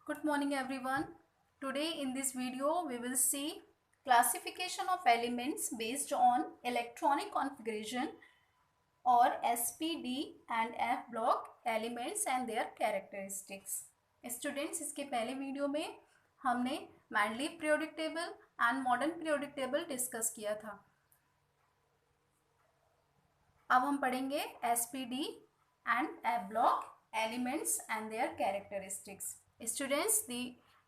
Good morning everyone. Today in this video we will see classification of elements based on electronic configuration or SPD and F block elements and their characteristics. Students, इसके पहले video में हमने Mendeleev periodic table and modern periodic table discuss किया था. अब हम पढ़ेंगे SPD and F block elements and their characteristics. Students,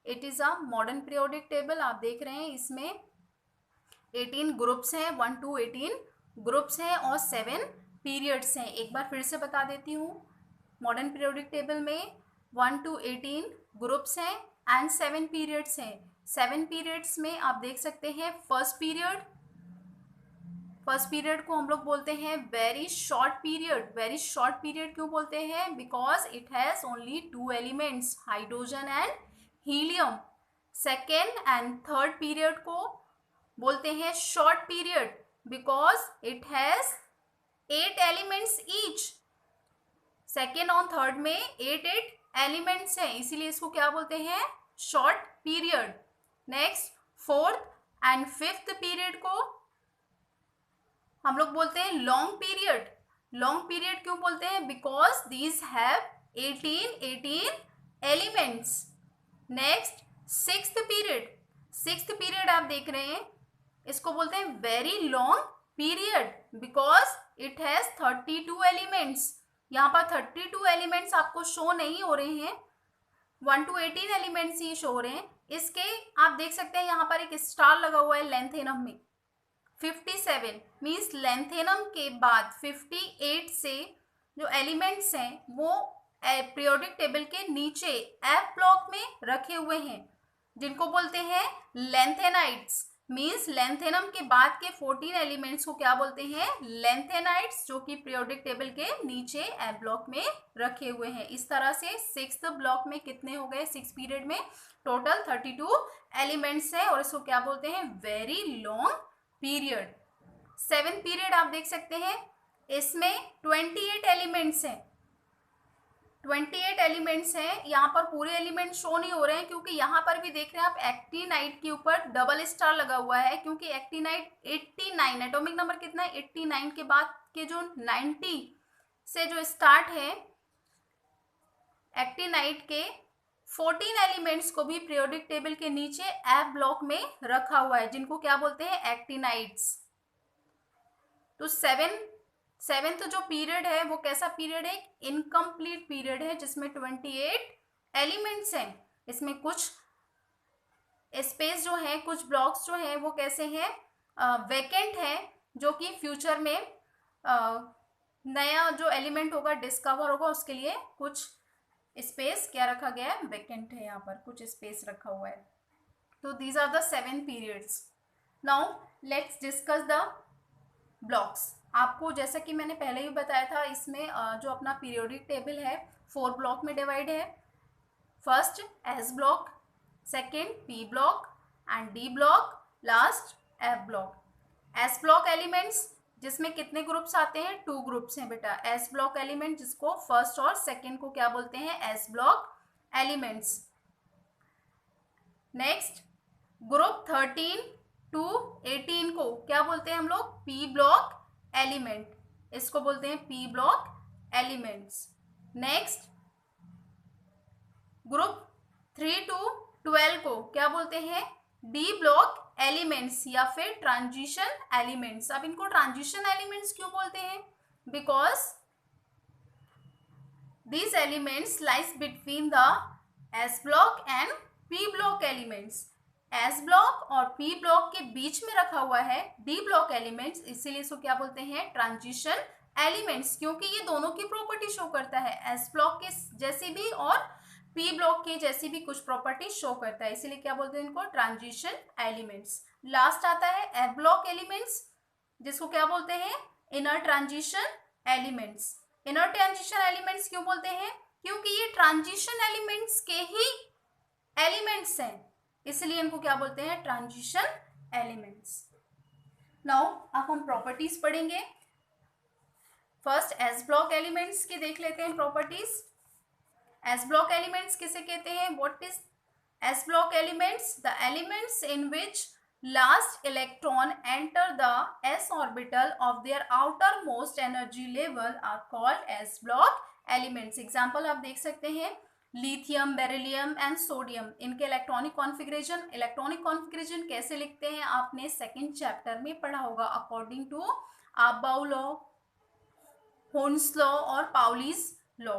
it is a modern periodic table. आप देख रहे हैं इसमें 18 ग्रुप्स हैं, 1 to 18 ग्रुप्स हैं और 7 पीरियड्स हैं. एक बार फिर से बता देती हूँ. मॉडर्न पीरियोडिक टेबल में 1 to 18 ग्रुप्स हैं एंड 7 पीरियड्स हैं. 7 पीरियड्स में आप देख सकते हैं फर्स्ट पीरियड को हम लोग बोलते हैं very short period. Very short period क्यों बोलते हैं? Because it has only 2 elements, hydrogen and helium. Second and third period को बोलते हैं short period because it has 8 elements each. Second और थर्ड में 8 एलिमेंट्स हैं, इसीलिए इसको क्या बोलते हैं? Short period. Next fourth and fifth period को हम लोग बोलते हैं लॉन्ग पीरियड. लॉन्ग पीरियड क्यों बोलते हैं? Because these have 18 elements. Next sixth period आप देख रहे हैं, इसको बोलते हैं very long period because it has 32 elements. यहाँ पर 32 एलिमेंट्स आपको शो नहीं हो रहे हैं, 1 to 18 एलिमेंट्स ही शो हो रहे हैं. इसके आप देख सकते हैं यहाँ पर एक स्टार लगा हुआ है लेंथेनम में. 57 मीन्स लेंथेनम के बाद 58 से जो एलिमेंट्स हैं वो पीरियोडिक टेबल के नीचे एफ ब्लॉक में रखे हुए हैं, जिनको बोलते हैं लेंथेनाइट्स. मीन्स लेंथेनम के बाद के 14 एलिमेंट्स को क्या बोलते हैं? लेंथेनाइट्स, जो कि पीरियोडिक टेबल के नीचे एफ ब्लॉक में रखे हुए हैं. इस तरह से सिक्स्थ ब्लॉक में कितने हो गए? 6 पीरियड में टोटल 32 एलिमेंट्स है और इसको क्या बोलते हैं? Very long period. 7 पीरियड आप देख सकते हैं, इसमें 28 एलिमेंट्स हैं. 28 एलिमेंट्स हैं. यहाँ पर पूरे एलिमेंट शो नहीं हो रहे हैं क्योंकि यहाँ पर भी देख रहे हैं आप एक्टिनाइट के ऊपर डबल स्टार लगा हुआ है, क्योंकि एक्टिनाइट 89 एटॉमिक नंबर कितना है? 89 के बाद के जो 90 से जो स्टार्ट है एक्टिनाइट के 14 एलिमेंट्स को भी पीरियोडिक टेबल के नीचे एफ ब्लॉक में रखा हुआ है, जिनको क्या बोलते हैं? एक्टिनाइट्स. तो सेवेंथ जो पीरियड है वो कैसा पीरियड है? इनकम्प्लीट पीरियड है जिसमें 28 एलिमेंट्स हैं. इसमें कुछ स्पेस जो है, कुछ ब्लॉक्स जो हैं वो कैसे हैं? वैकेंट है, जो कि फ्यूचर में नया जो एलिमेंट होगा डिस्कवर होगा उसके लिए कुछ स्पेस क्या रखा गया है? वैकेंट है, यहाँ पर कुछ स्पेस रखा हुआ है. तो these are the 7 periods. Now let's discuss the blocks. आपको जैसा कि मैंने पहले ही बताया था, इसमें जो अपना पीरियोडिक टेबल है 4 ब्लॉक में डिवाइड है. First S block, second P block and D block, last F block. S block elements जिसमें कितने ग्रुप्स आते हैं? 2 ग्रुप्स हैं बेटा. एस ब्लॉक एलिमेंट जिसको फर्स्ट और सेकेंड को क्या बोलते हैं? S block elements. Next group 13 to 18 को क्या बोलते हैं हम लोग? P block element. इसको बोलते हैं p block elements. Next group 3 to 12 को क्या बोलते हैं? डी ब्लॉक एलिमेंट्स या फिर ट्रांजिशन एलिमेंट्स. अब इनको ट्रांजिशन एलिमेंट्स क्यों बोलते हैं? Because these elements lies between the S block and p block elements. S block और पी ब्लॉक के बीच में रखा हुआ है डी ब्लॉक एलिमेंट्स, इसीलिए इसको क्या बोलते हैं? ट्रांजिशन एलिमेंट्स, क्योंकि ये दोनों की प्रॉपर्टी शो करता है. एस ब्लॉक के जैसी भी और पी ब्लॉक की जैसी भी कुछ प्रॉपर्टी शो करता है, इसीलिए क्या बोलते हैं इनको? Transition elements. लास्ट आता है एफ ब्लॉक एलिमेंट्स, जिसको क्या बोलते हैं? Inner transition elements. Inner transition elements क्यों बोलते हैं? क्योंकि ये ट्रांजिशन एलिमेंट्स के ही एलिमेंट्स हैं, इसलिए इनको क्या बोलते हैं? Transition elements. नाउ अब हम प्रॉपर्टीज पढ़ेंगे. फर्स्ट एस ब्लॉक एलिमेंट्स की देख लेते हैं प्रॉपर्टीज. एस ब्लॉक एलिमेंट्स किसे कहते हैं? What is S block elements? The elements in which last electron enter the s orbital of their outermost energy level are called s block elements. Example आप देख सकते हैं, लिथियम, बेरिलियम एंड सोडियम, इनके electronic configuration कैसे लिखते हैं आपने second chapter में पढ़ा होगा, according to Aufbau law, Hund's law और पाउलीज लॉ।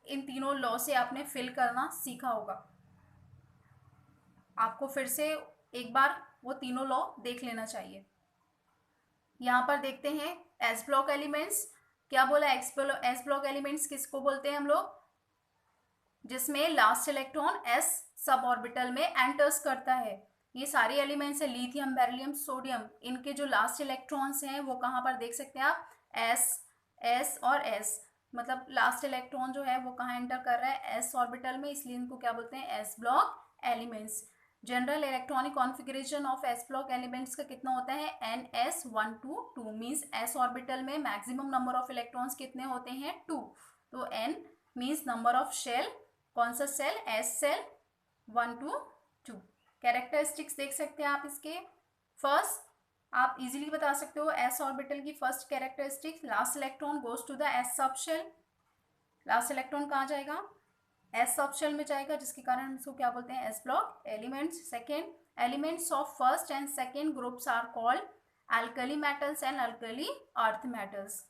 इन तीनों लॉ से आपने फिल करना सीखा होगा। आपको फिर से एक बार वो तीनों लॉ देख लेना चाहिए। यहाँ पर देखते हैं एस ब्लॉक एलिमेंट्स, क्या बोला? एस ब्लॉक एलिमेंट्स किसको बोलते हैं हम लोग? जिसमें last electron S sub orbital में एंटर्स करता है। ये सारे एलिमेंट्स है, लिथियम, बेरिलियम, सोडियम, इनके जो लास्ट इलेक्ट्रॉन्स हैं वो कहाँ पर देख सकते हैं आप? एस और एस, मतलब लास्ट इलेक्ट्रॉन जो है वो कहाँ एंटर कर रहा है? एस ऑर्बिटल में, इसलिए इनको क्या बोलते हैं? S block elements. General electronic configuration of s block elements का कितना होता है? ns1 to 2 means s orbital में मैक्सिमम नंबर ऑफ इलेक्ट्रॉन्स कितने होते हैं? 2। तो n means number of shell, कौन सा shell? S shell, 1 to 2। Characteristics देख सकते हैं आप इसके। फर्स्ट आप इजीली बता सकते हो एस ऑर्बिटल की first characteristics, last electron goes to the s subshell. Last electron कहाँ जाएगा? एस सब शेल में जाएगा, जिसके कारण हम इसको क्या बोलते हैं? S block elements. Second, elements of first and second groups are called alkali metals and alkali earth metals.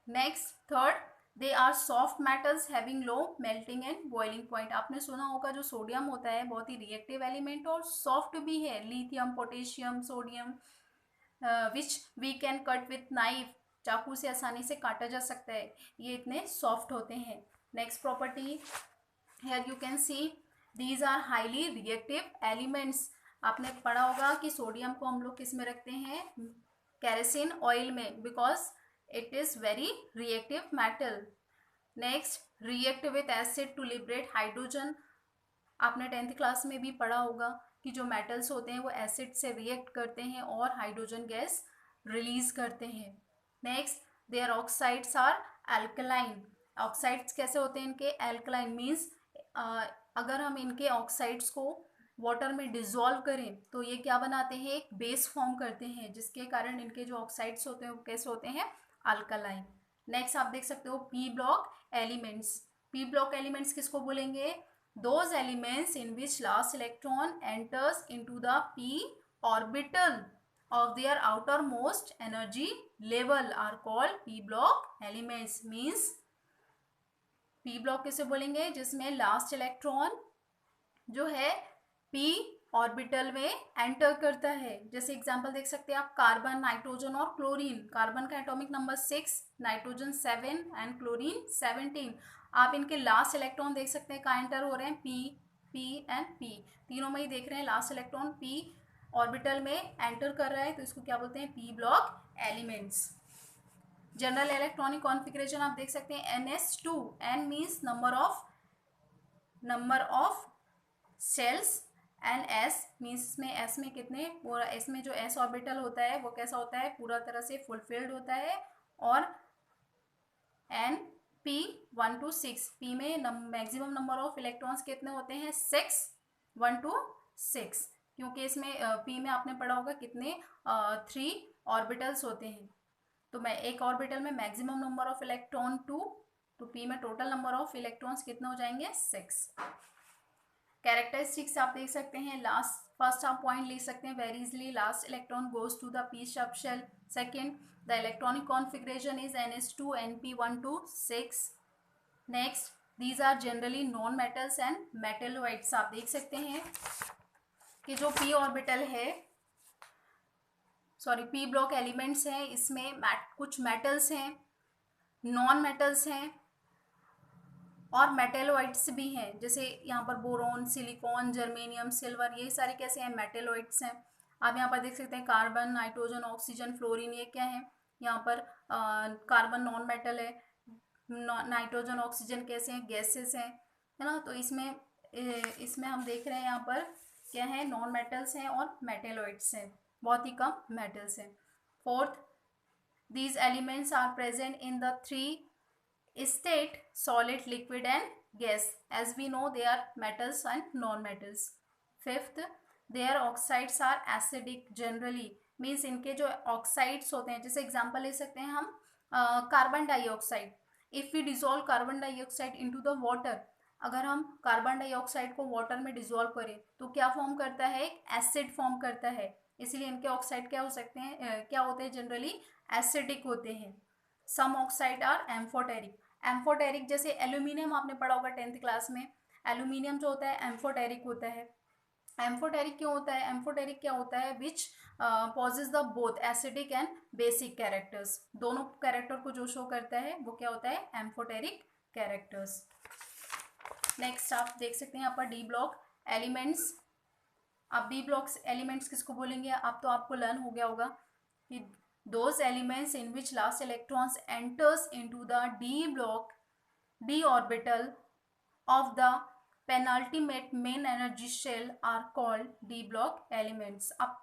Next, third, they are soft metals having low melting and boiling point. आपने सुना होगा जो सोडियम होता है बहुत ही reactive element और soft भी है। Lithium, potassium, sodium which we can cut with knife, चाकू से आसानी से काटा जा सकता है, ये इतने सॉफ्ट होते हैं। Next property, here you can see these are highly reactive elements। आपने पढ़ा होगा कि सोडियम को हम लोग किस में रखते हैं? केरोसिन ऑयल में, because it is very reactive metal. Next, react with acid to liberate hydrogen. आपने 10th क्लास में भी पढ़ा होगा कि जो मेटल्स होते हैं वो एसिड से रिएक्ट करते हैं और हाइड्रोजन गैस रिलीज करते हैं। Next, their oxides are alkaline. Oxides कैसे होते हैं इनके? अल्कलाइन मीन्स अगर हम इनके ऑक्साइड्स को वाटर में डिजोल्व करें तो ये क्या बनाते हैं? एक बेस फॉर्म करते हैं, जिसके कारण इनके जो ऑक्साइड्स होते हैं वो कैसे होते हैं? अल्कलाइन। नेक्स्ट आप देख सकते हो P block elements. P block elements किसको बोलेंगे? Those elements in which last electron enters into the P orbital of their outermost energy level are called p block elements। means p block किसे बोलेंगे? जिसमें last electron जो है p orbital में enter करता है। जैसे एग्जांपल देख सकते हैं आप, कार्बन, नाइट्रोजन और क्लोरीन। कार्बन का atomic number 6, nitrogen 7 and chlorine 17। आप इनके लास्ट इलेक्ट्रॉन देख सकते हैं कहाँ एंटर हो रहे हैं? p एंड p, तीनों में ही देख रहे हैं लास्ट इलेक्ट्रॉन p ऑर्बिटल में एंटर कर रहा है, तो इसको क्या बोलते हैं? P block elements. General electronic configuration आप देख सकते हैं ns2। n means number of shells and s means में s में कितने, पूरा s में जो s ऑर्बिटल होता है वो कैसा होता है? पूरा तरह से फुलफिल्ड होता है। और n p 1 to 6, p में मैक्सिमम नंबर ऑफ इलेक्ट्रॉन्स कितने होते हैं? 6, 1 to 6, क्योंकि इसमें p में आपने पढ़ा होगा कितने 3 ऑर्बिटल्स होते हैं। तो मैं एक ऑर्बिटल में मैक्सिमम नंबर ऑफ इलेक्ट्रॉन 2, तो p में टोटल नंबर ऑफ इलेक्ट्रॉन्स कितने हो जाएंगे? 6। कैरेक्टरिस्टिक्स आप देख सकते हैं। लास्ट फर्स्ट आप पॉइंट लिख सकते हैं very easily, last electron goes to the p sub shell. Second, the electronic configuration is ns2 np 1 to 6। Next, these are generally non metals and metalloids. आप देख सकते हैं कि जो p ऑर्बिटल है, सॉरी p ब्लॉक एलिमेंट्स हैं, इसमें कुछ मेटल्स हैं, नॉन मेटल्स हैं और मेटेलोइड्स भी हैं। जैसे यहाँ पर बोरोन, सिलिकॉन, जर्मेनियम, सिल्वर, ये सारे कैसे हैं? मेटेलोइड्स हैं। आप यहाँ पर देख सकते हैं कार्बन, नाइट्रोजन, ऑक्सीजन, फ्लोरीन, ये क्या है? यहाँ पर कार्बन नॉन मेटल है, नाइट्रोजन, ऑक्सीजन कैसे हैं? गैसेस हैं, है ना। तो इसमें हम देख रहे हैं यहाँ पर क्या है? नॉन मेटल्स हैं और मेटेलोइड्स हैं, बहुत ही कम मेटल्स हैं। Fourth, these elements are present in the 3 state, solid, liquid and gas. As we know, they are metals and non-metals. Fifth, their oxides are acidic generally. Means इनके जो ऑक्साइड्स होते हैं, जैसे एग्जांपल ले सकते हैं हम carbon dioxide. If we dissolve carbon dioxide into the water, अगर हम कार्बन डाइऑक्साइड को वाटर में डिजोल्व करें तो क्या फॉर्म करता है, एक एसिड फॉर्म करता है. इसलिए इनके ऑक्साइड क्या हो सकते हैं, क्या होते हैं, जनरली एसिडिक होते हैं. सम ऑक्साइड आर एम्फोटेरिक. एम्फोटेरिक जैसे एल्यूमिनियम आपने पढ़ा होगा 10th क्लास में. एल्यूमिनियम जो होता है एम्फोटेरिक होता है. एम्फोटेरिक क्यों होता है, एम्फोटेरिक क्या होता है, which possess the both acidic and basic characters. दोनों कैरेक्टर को जो शो करता है वो क्या होता है, एम्फोटेरिक कैरेक्टर्स. नेक्स्ट आप देख सकते हैं यहाँ पर डी ब्लॉक एलिमेंट्स. अब डी ब्लॉक एलिमेंट्स किसको बोलेंगे, अब तो आपको लर्न हो गया होगा कि those elements in which last electrons enters into the d orbital of the penultimate main energy shell are called d block elements. अब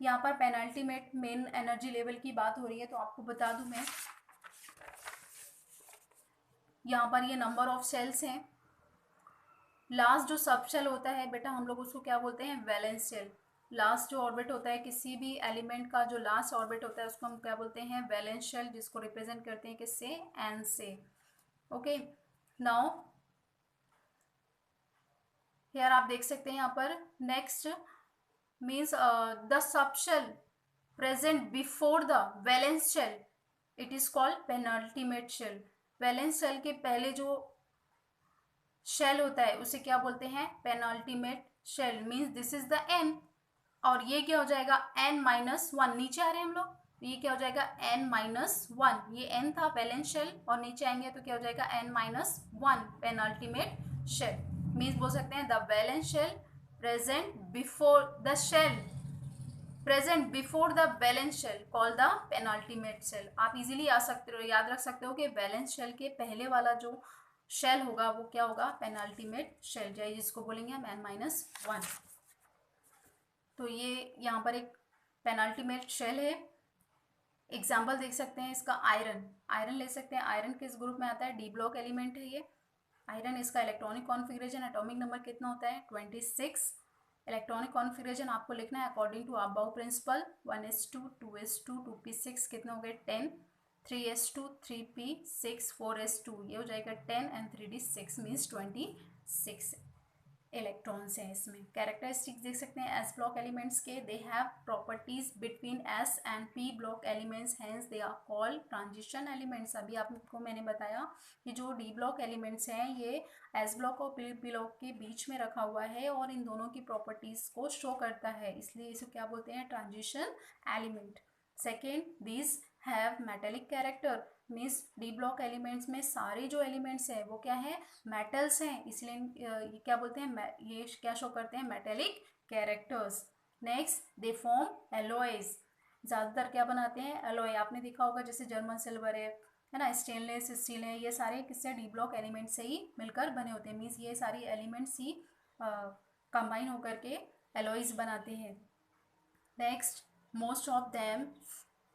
यहाँ पर पेनल्टीमेट मेन एनर्जी लेवल की बात हो रही है तो आपको बता दूं मैं, यहाँ पर ये नंबर ऑफ सेल्स हैं. लास्ट जो सब शेल होता है बेटा हम लोग उसको क्या बोलते हैं, वैलेंस शेल. लास्ट जो ऑर्बिट होता है किसी भी एलिमेंट का, जो लास्ट ऑर्बिट होता है उसको हम क्या बोलते हैं, वैलेंस शेल, जिसको रिप्रेजेंट करते हैं किससे, एन से. ओके, नाउ हियर आप देख सकते हैं यहाँ पर next means the subshell present before the valence shell, it is called penultimate shell. Valence shell के पहले जो शेल होता है उसे क्या बोलते हैं, penultimate shell. Means this is the n, और ये क्या हो जाएगा, n-1. नीचे आ रहे हैं हम लोग, ये क्या हो जाएगा, n-1. ये n था वैलेंस शेल, और नीचे आएंगे तो क्या हो जाएगा, n-1 पेनल्टीमेट शेल. मीन्स बोल सकते हैं the valence shell present before the shell present before the valence shell called the penultimate shell. आप इजीली याद रख सकते हो कि वैलेंस शेल के पहले वाला जो शेल होगा वो क्या होगा, पेनल्टीमेट शेल, जिसको बोलेंगे हम n-1. तो ये यहाँ पर एक पेनल्टीमेट शेल है. एग्जाम्पल देख सकते हैं इसका, आयरन ले सकते हैं. आयरन किस ग्रुप में आता है, डी ब्लॉक एलिमेंट है ये. आयरन, इसका इलेक्ट्रॉनिक कॉन्फ़िगरेशन, एटॉमिक नंबर कितना होता है, 26. इलेक्ट्रॉनिक कॉन्फ़िगरेशन आपको लिखना है according to about principal. 1s2 2s2 2p6 कितना हो गए, 10. 3s2 3p6 4s2 ये हो जाएगा 10 एंड 3d6 मीन्स 26 इलेक्ट्रॉन्स हैं इसमें. कैरेक्टरिस्टिक्स देख सकते हैं एस ब्लॉक एलिमेंट्स के, they have properties between s and p block elements, hence they are called transition elements. अभी आपको मैंने बताया कि जो डी ब्लॉक एलिमेंट्स हैं ये एस ब्लॉक और पी ब्लॉक के बीच में रखा हुआ है और इन दोनों की प्रॉपर्टीज को शो करता है, इसलिए इसे क्या बोलते हैं, transition element. Second, these have metallic character. Means D block elements में सारे जो एलिमेंट्स हैं वो क्या है, मेटल्स हैं, इसलिए ये क्या बोलते हैं, ये क्या शो करते हैं, metallic characters. Next, they form alloys. ज़्यादातर क्या बनाते हैं, एलॉय. आपने देखा होगा जैसे जर्मन सिल्वर है ना, स्टेनलेस स्टील है, ये सारे किससे, डी ब्लॉक एलिमेंट से ही मिलकर बने होते हैं. मीन्स ये सारी एलिमेंट्स ही कंबाइन होकर के एलॉयज बनाते हैं. Next, most of them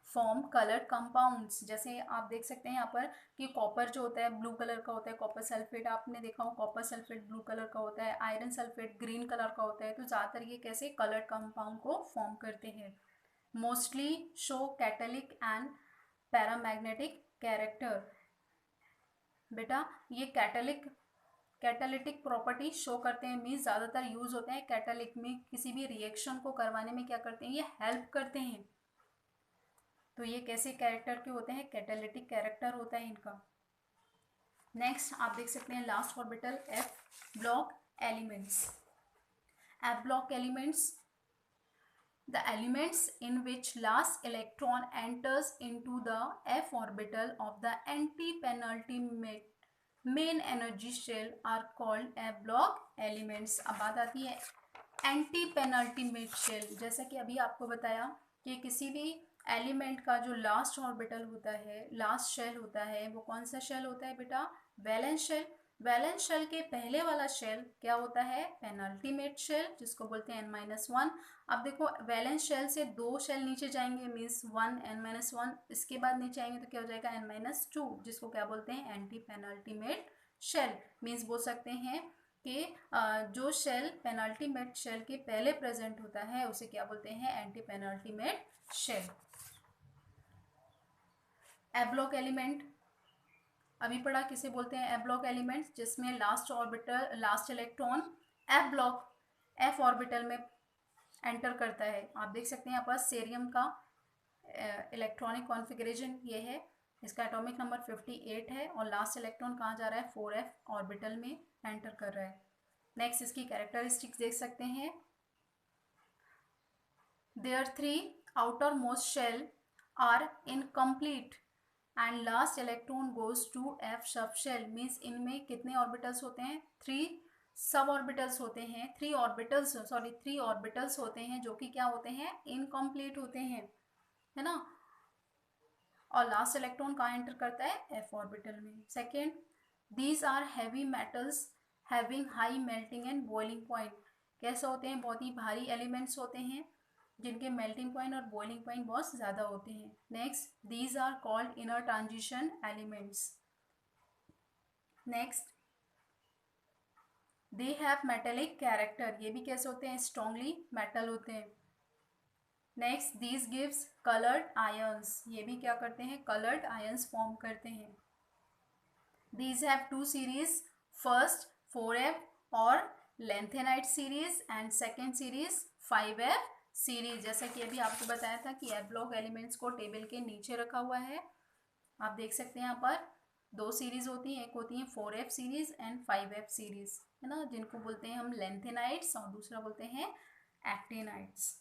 form coloured compounds. जैसे आप देख सकते हैं यहाँ पर कि कॉपर जो होता है ब्लू कलर का होता है, कॉपर सल्फेट आपने देखा हो, कॉपर सल्फेट ब्लू कलर का होता है, आयरन सल्फेट ग्रीन कलर का होता है. तो ज़्यादातर ये कैसे कलर्ड कंपाउंड को फॉर्म करते हैं. Mostly show catalytic and paramagnetic character. बेटा ये कैटालिटिक प्रॉपर्टी शो करते हैं, मीन्स ज़्यादातर यूज होते हैं कैटालिक में, किसी भी रिएक्शन को करवाने में क्या करते हैं, ये हेल्प करते हैं. तो ये कैसे कैरेक्टर के होते हैं, कैटालिटिक कैरेक्टर होता है इनका. नेक्स्ट आप देख सकते हैं last orbital F block elements. F block elements, the elements in which last electron enters into the f orbital of the anti-penultimate main energy shell are called f block elements. अब बात आती है anti penultimate shell. जैसा कि अभी आपको बताया कि किसी भी एलिमेंट का जो लास्ट ऑर्बिटल होता है, लास्ट शेल होता है, वो कौन सा शेल होता है बेटा, वैलेंस शेल. वैलेंस शेल के पहले वाला शेल क्या होता है, पेनल्टीमेट शेल, जिसको बोलते हैं n-1. अब देखो वैलेंस शेल से 2 शेल नीचे जाएंगे मीन्स 1 n-1, इसके बाद नीचे आएंगे तो क्या हो जाएगा n-2, जिसको क्या बोलते हैं, एंटी पेनल्टीमेट शेल मीन्स बोल सकते हैं कि जो शेल पेनल्टीमेट शेल के पहले प्रेजेंट होता है उसे क्या बोलते हैं, एंटी पेनल्टीमेट शेल। एब्लॉक एलिमेंट अभी पढ़ा, किसे बोलते हैं एब्लॉक एलिमेंट्स, जिसमें last orbital last electron F block F orbital में एंटर करता है। आप देख सकते हैं यहाँ पर सेरियम का इलेक्ट्रॉनिक कॉन्फ़िगरेशन ये है, इसका एटॉमिक नंबर 58 है और लास्ट इलेक्ट्रॉन कहाँ जा रहा है, 4f ऑर्बिटल में एंटर कर रहा है। नेक्स्ट इसकी कैरेक्टरिस्टिक्स देख सकते हैं। Their 3 outermost shell are incomplete and last electron goes to f subshell means इनमें कितने ऑर्बिटल्स होते हैं, 3 सब ऑर्बिटल्स होते हैं, 3 ऑर्बिटल्स होते हैं जो कि क्या होते हैं, इनकम्प्लीट होते हैं, है ना। और लास्ट इलेक्ट्रॉन कहाँ एंटर करता है, एफ ऑर्बिटल में। Second, these are heavy metals having high melting and boiling point. कैसे होते हैं, बहुत ही भारी एलिमेंट्स होते हैं जिनके मेल्टिंग पॉइंट और बॉइलिंग पॉइंट बहुत ज़्यादा होते हैं। Next, these are called inner transition elements. Next, they have metallic character, ये भी कैसे होते हैं, स्ट्रॉन्गली मेटल होते हैं। Next, these gives coloured ions, ये भी क्या करते हैं, कलर्ड आयंस फॉर्म करते हैं। These have 2 series, first 4f और lanthanide series and second series 5f series. जैसा कि अभी आपको बताया था कि एफ ब्लॉक एलिमेंट्स को टेबल के नीचे रखा हुआ है। आप देख सकते हैं यहाँ पर 2 सीरीज होती हैं, एक होती है 4f series and 5f series, है ना, जिनको बोलते हैं हम लेंथेनाइट्स और दूसरा बोलते हैं एक्टिनाइट्स।